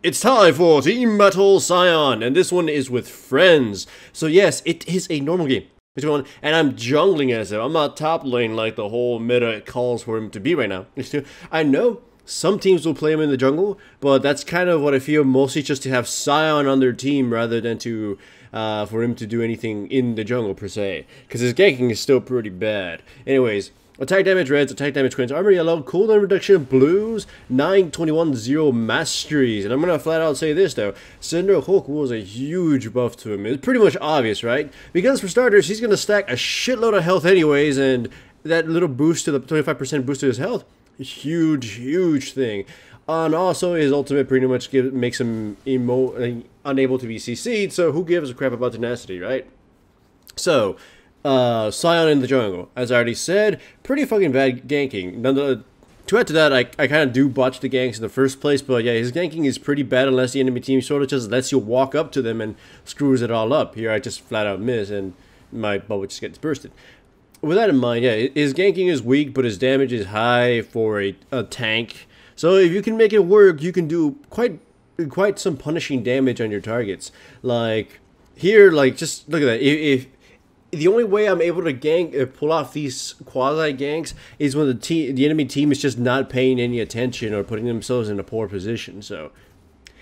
It's time for Team Battle Sion, and this one is with friends. So yes, it is a normal game. And I'm jungling as if I'm not top lane like the whole meta calls for him to be right now. I know some teams will play him in the jungle, but that's kind of what I feel, mostly just to have Sion on their team rather than to for him to do anything in the jungle per se, because his ganking is still pretty bad. Anyways. Attack damage reds, attack damage greens, armor yellow, cooldown reduction blues, 921 0 masteries. And I'm gonna flat out say this though, Cinder Hulk was a huge buff to him. It's pretty much obvious, right? Because for starters, he's gonna stack a shitload of health anyways, and that little boost to the 25% boost to his health, huge thing. And also his ultimate pretty much makes him unable to be CC'd, so who gives a crap about tenacity, right? So Sion in the jungle, as I already said, pretty fucking bad ganking. To add to that, I kind of do botch the ganks in the first place, but yeah, his ganking is pretty bad unless the enemy team sort of just lets you walk up to them and screws it all up. Here I just flat out miss and my bubble just gets bursted. With that in mind, yeah, his ganking is weak, but his damage is high for a tank. So if you can make it work, you can do quite some punishing damage on your targets. Like here, like just look at that. If the only way I'm able to pull off these quasi ganks is when the enemy team is just not paying any attention or putting themselves in a poor position. So,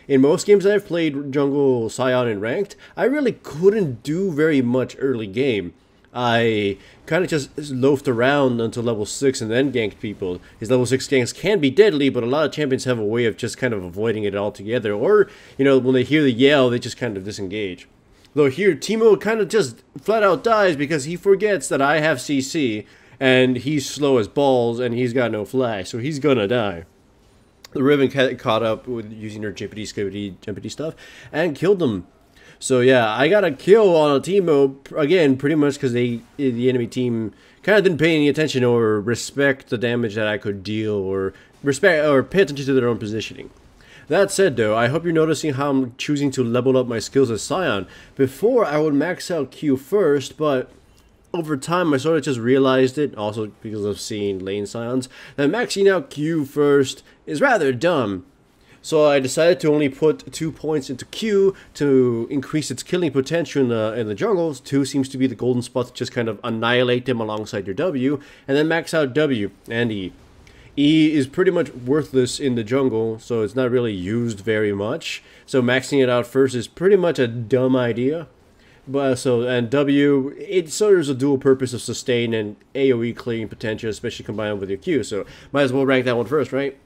in most games that I've played Jungle Sion in ranked, I really couldn't do very much early game. I kind of just loafed around until level 6 and then ganked people. His level 6 ganks can be deadly, but a lot of champions have a way of just kind of avoiding it altogether. Or, you know, when they hear the yell, they just kind of disengage. Though here, Teemo kind of just flat out dies because he forgets that I have CC, and he's slow as balls, and he's got no flash, so he's gonna die. The Riven caught up with using her jimpity stuff, and killed them. So yeah, I got a kill on a Teemo, again, pretty much because the enemy team kind of didn't pay any attention or respect the damage that I could deal, or pay attention to their own positioning. That said though, I hope you're noticing how I'm choosing to level up my skills as Sion. Before I would max out Q first, but over time I sort of just realized it, also because of seeing lane Sions, that maxing out Q first is rather dumb. So I decided to only put 2 points into Q to increase its killing potential in the jungle. 2 seems to be the golden spot to just kind of annihilate them alongside your W, and then max out W and E. E is pretty much worthless in the jungle, so it's not really used very much. So maxing it out first is pretty much a dumb idea. And W, it serves a dual purpose of sustain and AoE clearing potential, especially combined with your Q. So might as well rank that one first, right?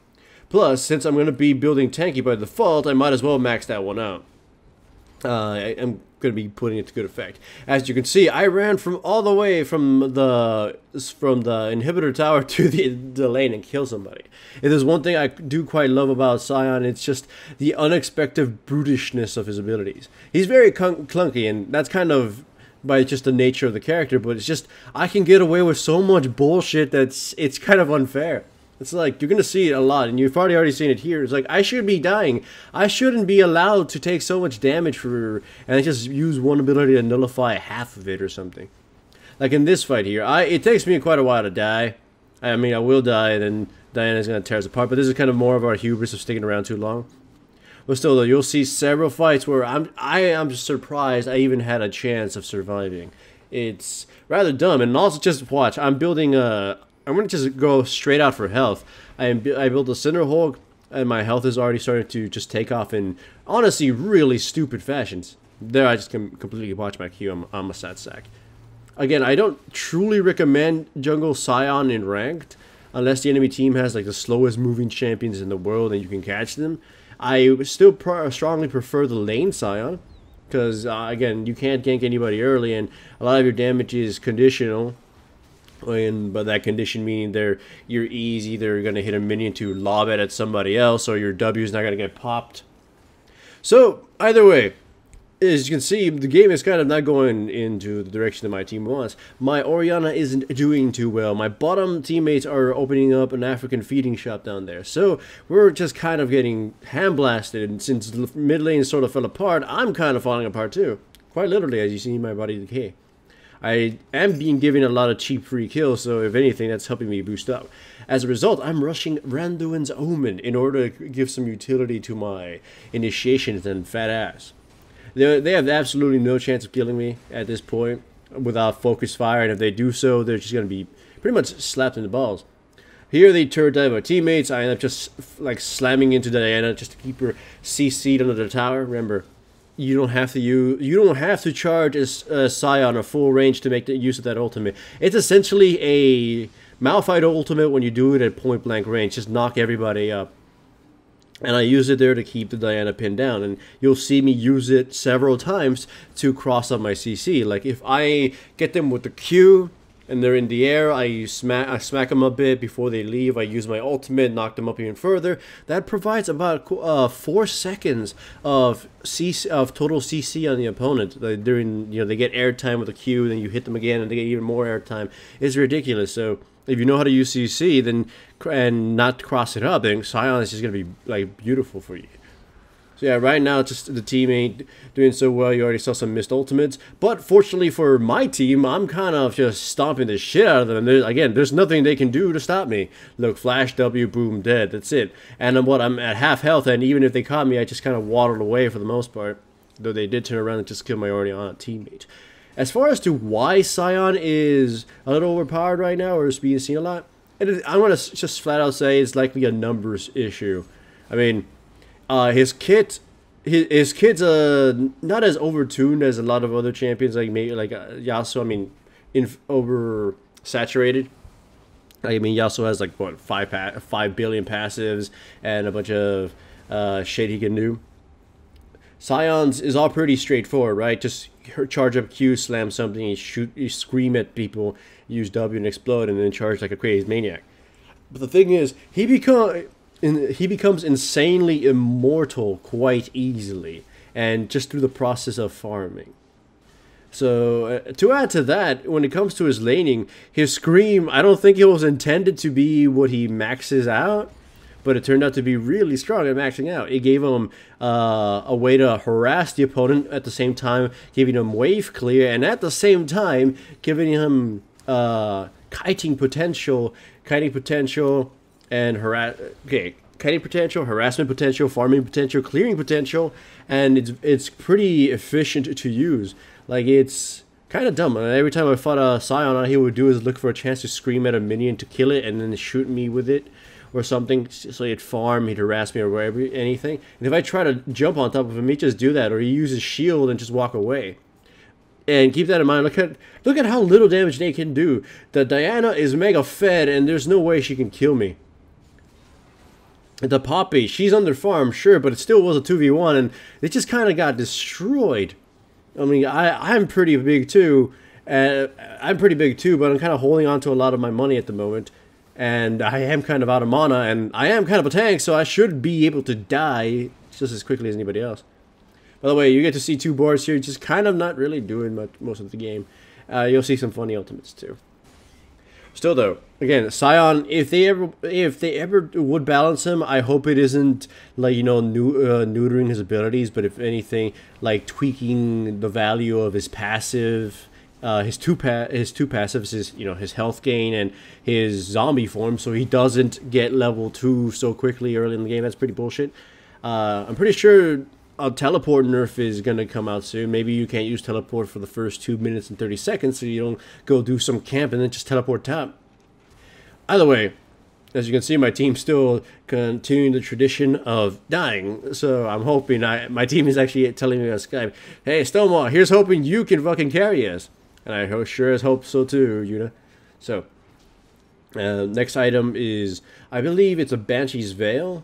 Plus, since I'm going to be building tanky by default, I might as well max that one out. I'm going to be putting it to good effect. As you can see, I ran from all the way from the inhibitor tower to the lane and kill somebody. If there's one thing I do quite love about Sion, it's just the unexpected brutishness of his abilities. He's very clunky, and that's kind of by just the nature of the character, but it's just I can get away with so much bullshit that's it's kind of unfair. It's like, you're going to see it a lot, and you've already seen it here. It's like, I should be dying. I shouldn't be allowed to take so much damage and I just use one ability to nullify half of it or something. Like in this fight here, it takes me quite a while to die. I mean, I will die, and then Diana's going to tear us apart, but this is kind of more of our hubris of sticking around too long. But still, though, you'll see several fights where I am just surprised I even had a chance of surviving. It's rather dumb, and also just watch, I'm building I'm going to just go straight out for health. I built a Cinder Hulk, and my health is already starting to just take off in, honestly, really stupid fashions. There, I just completely botched my Q. I'm a stat sack. Again, I don't truly recommend Jungle Sion in ranked, unless the enemy team has like the slowest moving champions in the world and you can catch them. I still strongly prefer the lane Sion, because, again, you can't gank anybody early, and a lot of your damage is conditional. And by that condition meaning your E's either going to hit a minion to lob it at somebody else, or your W is not going to get popped. So either way, as you can see, the game is kind of not going into the direction that my team wants. My Orianna isn't doing too well. My bottom teammates are opening up an African feeding shop down there. So we're just kind of getting hand-blasted, and since mid lane sort of fell apart, I'm kind of falling apart too. Quite literally, as you see my body decay. I am being given a lot of cheap free kills, so if anything, that's helping me boost up. As a result, I'm rushing Randuin's Omen in order to give some utility to my initiations and fat ass. They have absolutely no chance of killing me at this point without focus fire, and if they do so, they're just going to be pretty much slapped in the balls. Here they turret dive my teammates. I end up just like slamming into Diana just to keep her CC'd under the tower. Remember, you don't have to charge a Sion a full range to make the use of that ultimate. It's essentially a Malphite ultimate when you do it at point blank range. Just knock everybody up. And I use it there to keep the Diana pinned down. And you'll see me use it several times to cross up my CC. Like if I get them with the Q and they're in the air, I smack them a bit before they leave. I use my ultimate, knock them up even further. That provides about 4 seconds of total CC on the opponent. During they get airtime with the Q, then you hit them again, and they get even more airtime. It's ridiculous. So if you know how to use CC, then and not cross it up, then Sion is just gonna be like beautiful for you. So yeah, right now just the team ain't doing so well. You already saw some missed ultimates, but fortunately for my team, I'm kind of just stomping the shit out of them. And there's nothing they can do to stop me. Look, flash W, boom, dead. That's it. And I'm at half health, and even if they caught me, I just kind of waddled away for the most part. Though they did turn around and just kill my already on teammate. As far as to why Sion is a little overpowered right now, or is being seen a lot, I'm going to just flat out say it's likely a numbers issue. I mean, his kit's not as overtuned as a lot of other champions, like Yasuo. I mean, oversaturated. I mean, Yasuo has like what 5 billion passives and a bunch of shit he can do. Sion's is all pretty straightforward, right? Just charge up Q, slam something, you scream at people, use W and explode, and then charge like a crazy maniac. But the thing is, he becomes insanely immortal quite easily, and just through the process of farming. So to add to that, when it comes to his laning, his scream, I don't think it was intended to be what he maxes out. But it turned out to be really strong at maxing out. It gave him a way to harass the opponent at the same time, giving him wave clear, and at the same time giving him kiting potential, and kiting potential, harassment potential, farming potential, clearing potential, and it's pretty efficient to use. Like, it's kind of dumb. Every time I fought a Sion, all he would do is look for a chance to scream at a minion to kill it, and then shoot me with it. Or something, so he'd farm, he'd harass me, or whatever, anything. And if I try to jump on top of him, he'd just do that, or he uses shield and just walk away. And keep that in mind. Look at how little damage they can do. The Diana is mega fed, and there's no way she can kill me. The Poppy, she's under farm, sure, but it still was a 2v1, and it just kind of got destroyed. I mean, I'm pretty big too. But I'm kind of holding on to a lot of my money at the moment. And I am kind of out of mana, and I am kind of a tank, so I should be able to die just as quickly as anybody else. By the way, you get to see 2 boards here, just kind of not really doing much most of the game. You'll see some funny ultimates too. Still though, again, Sion, if they ever would balance him, I hope it isn't like, neutering his abilities, but if anything, like tweaking the value of his passive. His two passives is his health gain and his zombie form, so he doesn't get level 2 so quickly early in the game. That's pretty bullshit. I'm pretty sure a teleport nerf is gonna come out soon. Maybe you can't use teleport for the first 2 minutes and 30 seconds, so you don't go do some camp and then just teleport top. Either way, as you can see, my team's still continuing the tradition of dying. So I'm hoping my team is actually telling me on Skype, "Hey, Stonewall, here's hoping you can fucking carry us." And I sure as hope so too, Yuna. So, next item is, I believe it's a Banshee's Veil.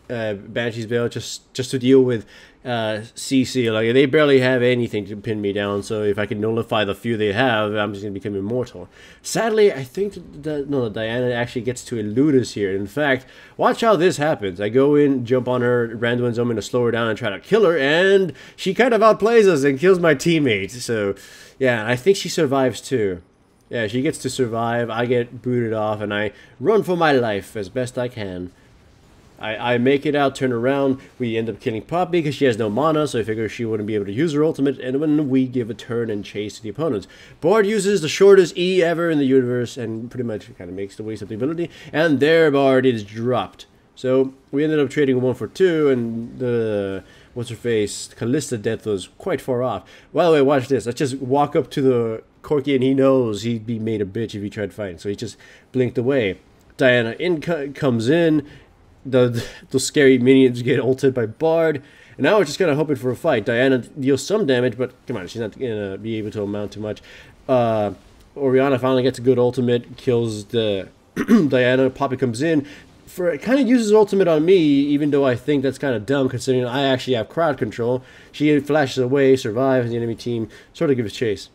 Banshee's Veil, just to deal with CC. Like, they barely have anything to pin me down, so if I can nullify the few they have, I'm just going to become immortal. Sadly, I think Diana actually gets to elude us here. In fact, watch how this happens. I go in, jump on her, Randuin's Omen to slow her down and try to kill her, and she kind of outplays us and kills my teammate. So, yeah, I think she survives too. Yeah, she gets to survive, I get booted off, and I run for my life as best I can. I make it out, turn around, we end up killing Poppy because she has no mana, so I figure she wouldn't be able to use her ultimate, and then we give a turn and chase the opponents. Bard uses the shortest E ever in the universe, and pretty much kind of makes the waste of the ability, and there Bard is dropped. So we ended up trading 1 for 2, and the what's-her-face Callista death was quite far off. By the way, watch this. I just walk up to the Corki, and he knows he'd be made a bitch if he tried fighting, so he just blinked away. Diana comes in. The scary minions get ulted by Bard, and now we're just kind of hoping for a fight. Diana deals some damage, but come on, she's not gonna be able to amount to much. Orianna finally gets a good ultimate, kills the Diana. Poppy comes in, it kind of uses ultimate on me, even though I think that's kind of dumb considering I actually have crowd control. She flashes away, survives, the enemy team sort of gives chase.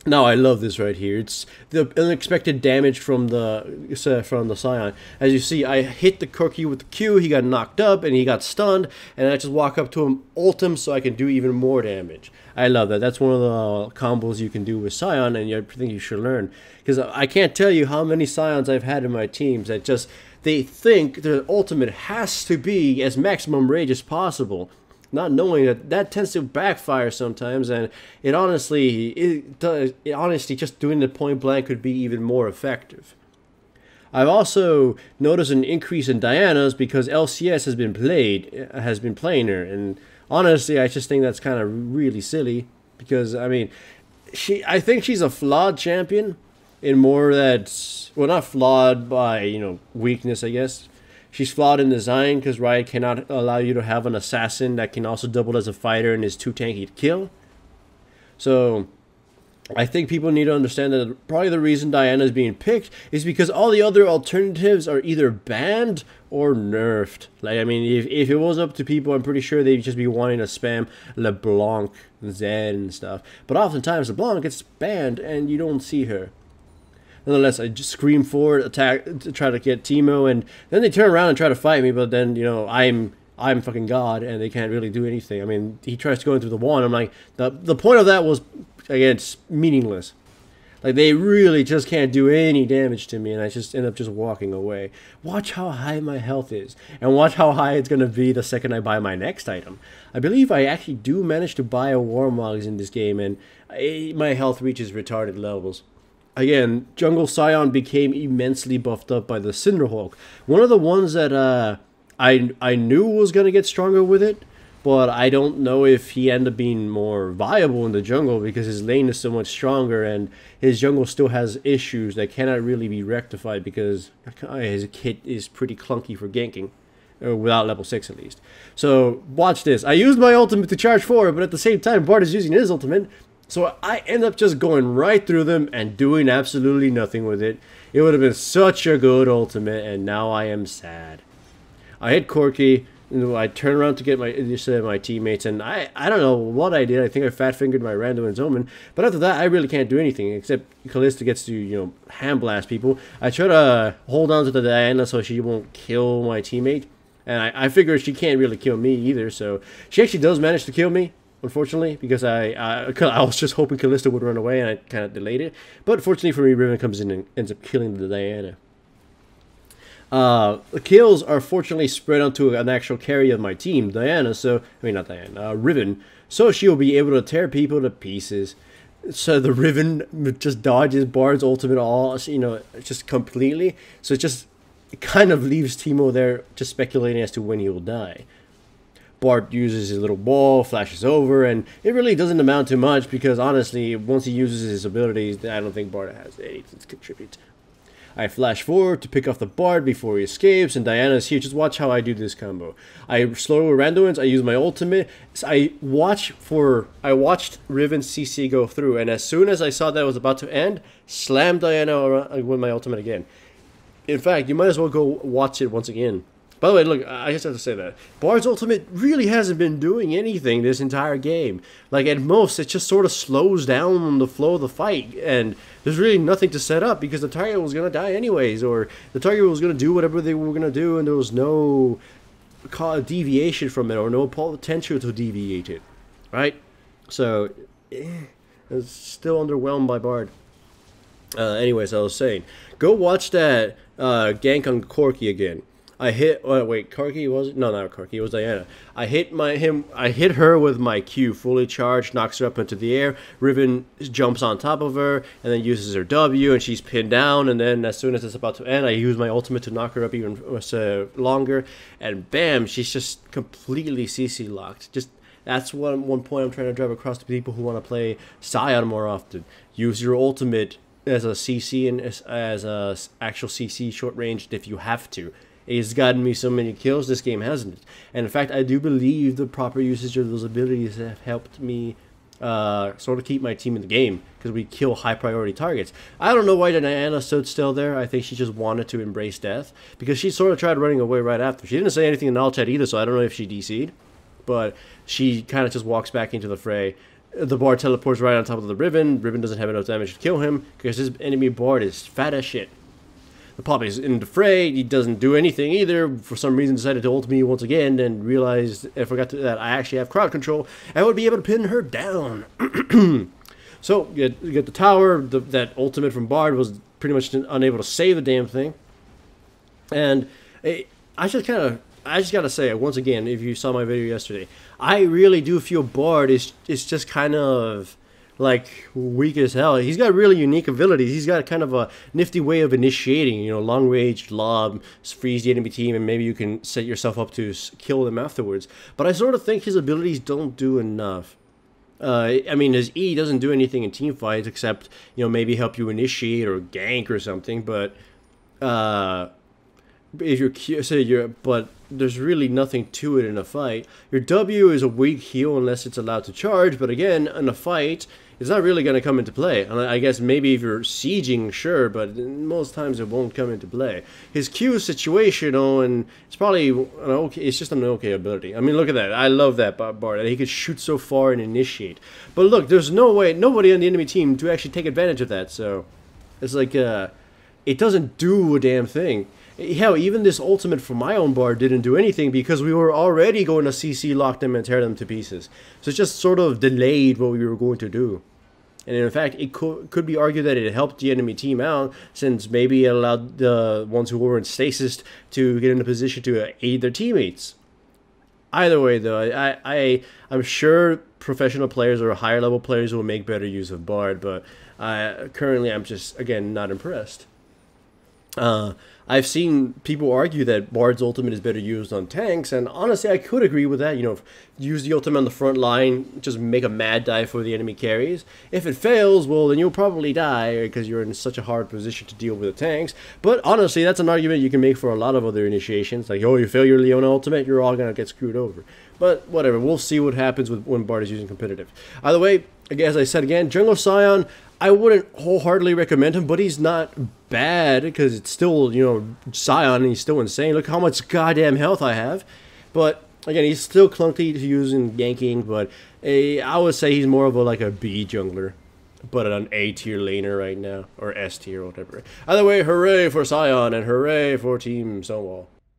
Now I love this right here. It's the unexpected damage from the Sion. As you see, I hit the Corki with the Q, he got knocked up and he got stunned, and I just walk up to him, ult him so I can do even more damage. I love that. That's one of the combos you can do with Sion, and I think you should learn. Because I can't tell you how many Sions I've had in my teams that just, they think their ultimate has to be as maximum rage as possible, not knowing that that tends to backfire sometimes, and it honestly just doing the point blank could be even more effective. I've also noticed an increase in Diana's because LCS has been playing her, and honestly I just think that's kind of really silly because I mean I think she's a flawed champion in more that, well, not flawed by, you know, weakness, I guess. She's flawed in design because Riot cannot allow you to have an assassin that can also double as a fighter and is too tanky to kill. So I think people need to understand that probably the reason Diana is being picked is because all the other alternatives are either banned or nerfed. Like, I mean, if it was up to people, I'm pretty sure they'd just be wanting to spam LeBlanc, Zed, and stuff. But oftentimes LeBlanc gets banned and you don't see her. Nonetheless, I just scream forward, attack, to try to get Teemo, and then they turn around and try to fight me, but then, you know, I'm fucking God, and they can't really do anything. I mean, he tries to go into the wall, and I'm like, the point of that was, again, it's meaningless. Like, they really just can't do any damage to me, and I just end up just walking away. Watch how high my health is, and watch how high it's going to be the second I buy my next item. I believe I actually do manage to buy a Warmogs in this game, and my health reaches retarded levels. Again, Jungle Sion became immensely buffed up by the Cinderhulk. One of the ones that I knew was going to get stronger with it, but I don't know if he ended up being more viable in the jungle because his lane is so much stronger and his jungle still has issues that cannot really be rectified because his kit is pretty clunky for ganking. Without level 6 at least. So watch this. I used my ultimate to charge forward, but at the same time Bard is using his ultimate. So I end up just going right through them and doing absolutely nothing with it. It would have been such a good ultimate, and now I am sad. I hit Corki, and I turn around to get my teammates, and I don't know what I did. I think I fat-fingered my random and Zoman, but after that, I really can't do anything, except Callista gets to, you know, hand blast people. I try to hold on to the Diana so she won't kill my teammate, and I figure she can't really kill me either, so she actually does manage to kill me. Unfortunately, because I was just hoping Callista would run away and I kind of delayed it. But fortunately for me, Riven comes in and ends up killing the Diana. The kills are fortunately spread onto an actual carry of my team, Diana, so, I mean not Diana, Riven. So she'll be able to tear people to pieces. So the Riven just dodges Bard's ultimate all, you know, just completely. So it kind of leaves Teemo there just speculating as to when he will die. Bard uses his little ball, flashes over, and it really doesn't amount to much because honestly, once he uses his abilities, I don't think Bard has anything to contribute. I flash forward to pick off the Bard before he escapes, and Diana's here. Just watch how I do this combo. I slow with randoms, I use my ultimate. So I watched Riven CC go through, and as soon as I saw that it was about to end, slam Diana with my ultimate again. In fact, you might as well go watch it once again. By the way, look, I just have to say that Bard's ultimate really hasn't been doing anything this entire game. Like, at most, it just sort of slows down the flow of the fight, and there's really nothing to set up because the target was going to die anyways, or the target was going to do whatever they were going to do, and there was no deviation from it, or no potential to deviate it, right? So, I was still underwhelmed by Bard. Anyways, I was saying, go watch that gank on Corki again. I hit. Wait, Corki was it? No, not Corki. It was Diana. I hit her with my Q, fully charged, knocks her up into the air. Riven jumps on top of her and then uses her W, and she's pinned down. And then as soon as it's about to end, I use my ultimate to knock her up even longer. And bam, she's just completely CC locked. Just that's one point I'm trying to drive across to people who want to play Sion more often. Use your ultimate as a CC and as a actual CC short range if you have to. It's gotten me so many kills, this game hasn't. And in fact, I do believe the proper usage of those abilities have helped me sort of keep my team in the game, because we kill high priority targets. I don't know why Diana stood still there. I think she just wanted to embrace death, because she sort of tried running away right after. She didn't say anything in all chat either, so I don't know if she DC'd. But she kind of just walks back into the fray. The bard teleports right on top of the Riven. Riven doesn't have enough damage to kill him, because his enemy bard is fat as shit. The Poppy is in the fray. He doesn't do anything either. For some reason, decided to ult me once again, and realized I forgot that I actually have crowd control and would be able to pin her down. So you get the tower. That ultimate from Bard was pretty much unable to save the damn thing. And I just gotta say once again, if you saw my video yesterday, I really do feel Bard is just kind of like weak as hell. He's got really unique abilities. He's got kind of a nifty way of initiating, you know, long range lob, freeze the enemy team, and maybe you can set yourself up to kill them afterwards. But I sort of think his abilities don't do enough. I mean, his E doesn't do anything in team fights except, you know, maybe help you initiate or gank or something. But but there's really nothing to it in a fight. Your W is a weak heal unless it's allowed to charge. But again, in a fight, it's not really going to come into play. And I guess maybe if you're sieging, sure, but most times it won't come into play. His Q is situational, and it's probably it's just an okay ability. I mean, look at that. I love that Bard. He could shoot so far and initiate. But look, there's nobody on the enemy team to actually take advantage of that. So it's like it doesn't do a damn thing. Hell, even this ultimate from my own Bard didn't do anything because we were already going to CC lock them and tear them to pieces. So it's just sort of delayed what we were going to do. And in fact, it could be argued that it helped the enemy team out, since maybe it allowed the ones who were in stasis to get in a position to aid their teammates. Either way, though, I'm sure professional players or higher level players will make better use of Bard, but currently I'm just, again, not impressed. I've seen people argue that Bard's ultimate is better used on tanks, and honestly, I could agree with that. You know, use the ultimate on the front line, just make a mad dive for the enemy carries. If it fails, well, then you'll probably die because you're in such a hard position to deal with the tanks. But honestly, that's an argument you can make for a lot of other initiations. Like, oh, you fail your Leona ultimate, you're all going to get screwed over. But whatever, we'll see what happens when Bard is using competitive. Either way, as I said again, Jungle Sion, I wouldn't wholeheartedly recommend him, but he's not bad because it's still, you know, Sion, and he's still insane. Look how much goddamn health I have. But again, he's still clunky to use in ganking, but I would say he's more of like a B jungler, but an A tier laner right now, or S tier or whatever. Either way, hooray for Sion and hooray for Team Stonewall.